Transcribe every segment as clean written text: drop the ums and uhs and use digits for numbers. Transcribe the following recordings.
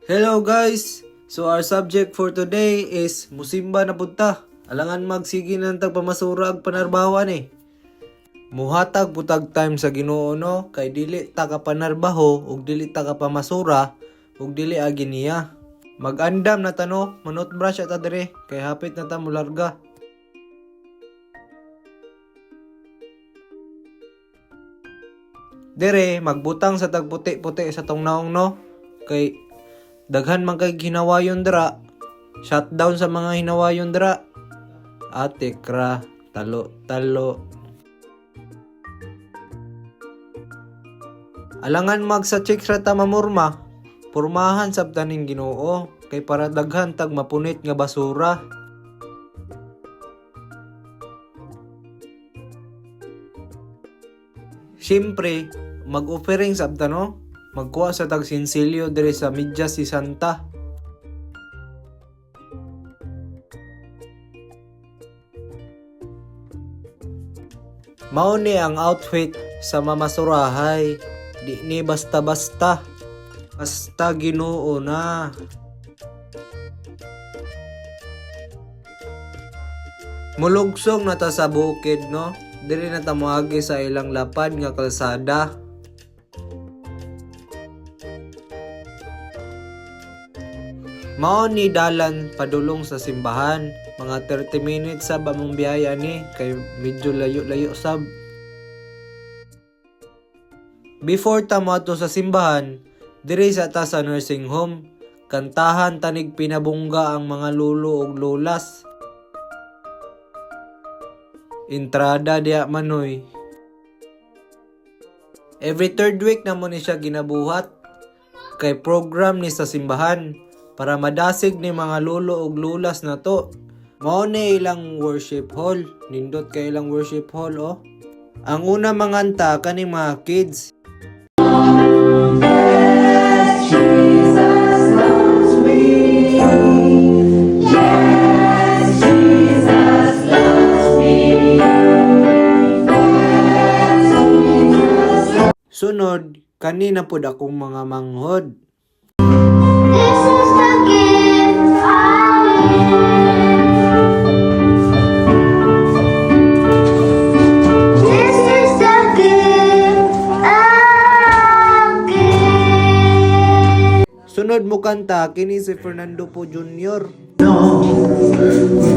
Hello guys! So our subject for today is musimba na punta. Alangan magsigi ng tagpamasura ag panarbawan eh. Muhatag putag time sa Ginoo no kay dili ta ka panarbaho ug dili ta ka pamasura ug dili agi niya. Mag-andam na tano, manot brush ta dire kay hapit na ta mularga. Dire magbutang sa tagputi-puti sa tong naong no kay daghan man kay hinawayon dira. Shutdown sa mga hinawayon dira. Ate kra talo. Alangan mag sa check ra ta mamurma. Purmahan sabtan ning Ginoo kay para daghan tag mapunit nga basura. Siyempre, mag-offering sabta no? Magkuha sa tag sinsilyo dire sa medyas si Santa. Mao ni ang outfit sa mamasurahay. Di ni basta-basta. Basta Ginoo na. Mulugsong na ta sa bukid no? Diri na ta moagi sa ilang lapad nga kalsada. Mao ni dalan padulong sa simbahan. Mga 30 minutes sa among biyaya ni kay medyo layo-layo sab. Before ta moadto sa simbahan, diri sa ta sa nursing home, kantahan tanig pinabungga ang mga lulo ug lulas. Entrada diya manoy. Every third week na mo ni siya ginabuhat kay program ni sa simbahan para madasig ni mga lulo ug lulas na to. Mao ni ilang worship hall, nindot kay ilang worship hall oh. Ang una manganta kaning mga kids. Yes, Jesus loves me. Yes, Jesus loves me. Yes, Jesus. Sunod, kanina pud akong mga manghod. This is the gift I give. This is the gift I give. Sunod mo kanta kini si Fernando po Jr. Know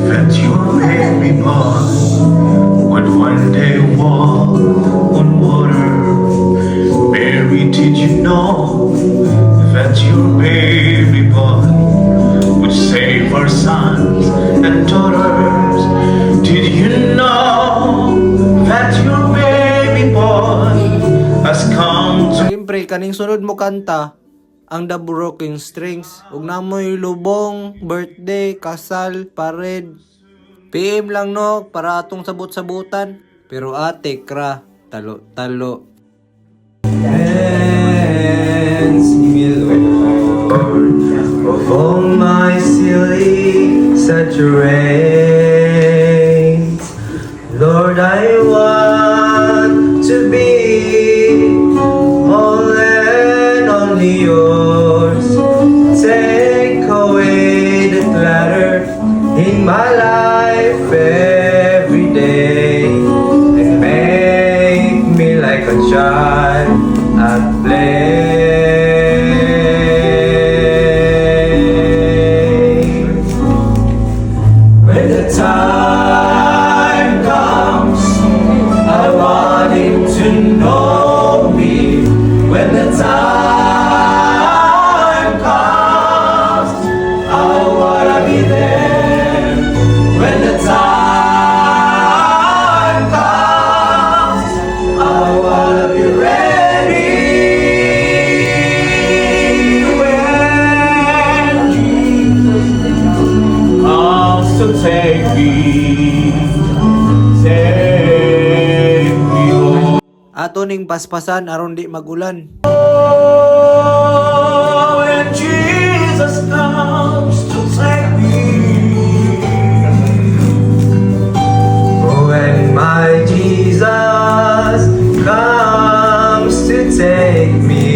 that you made me born would one day walk on water. Mary, did you know that your baby boy would save our sons and daughters? Did you know that your baby boy has come to Siyempre, kaning sunod mo kanta, ang The Broken Strings. Ug namoy lubong, birthday, kasal, parade. PM lang no, para atong sabot-sabutan. Pero ate, kra, talo. Cleanse me, Lord, of all my silly saturates. Lord, I want to be all and only yours. Take away the clutter in my life every day and make me like a child at play. When the time comes, I want him to know me. When the time comes, I wanna be there. When the time comes, I wanna be ready. When Jesus comes to take me home. Ato ning paspasan aron di magulan. Oh, when Jesus comes to take me. When my Jesus comes to take me,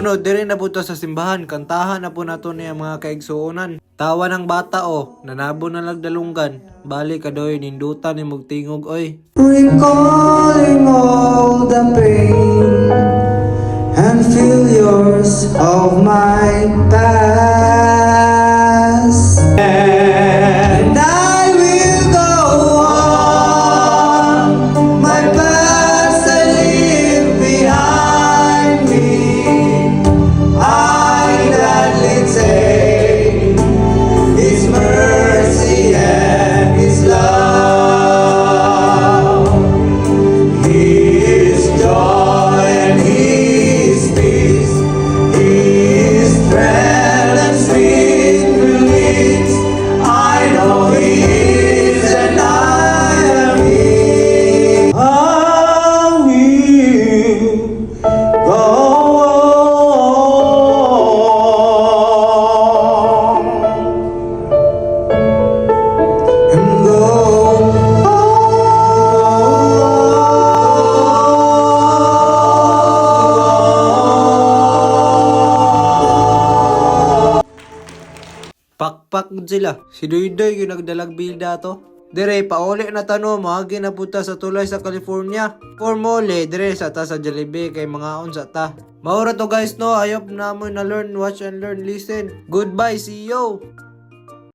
Sunod, dire na po to sa simbahan. Kantahan na po nato niya mga kaigsuonan. Tawa ng bata o, nanabo na lagdalunggan. Balik ka doy, nindutan ni mugtingog oy. Recalling all the pain and failures of my past. And I will go on, my past I leave behind me. I gladly take His mercy and His love, His joy and His peace, His strength and sweet release. I know He is and I am His. I will go on and go Pakpak gud sila. Si Duydoy yung nagdalag bilda to. Dire, pauli na tano, mahagi na puta sa tulay sa California. For mole, dire sa ta sa Jollibee kay mga on sa ta. Maura to guys no, ayop na mo na learn, watch and learn, listen. Goodbye, see you!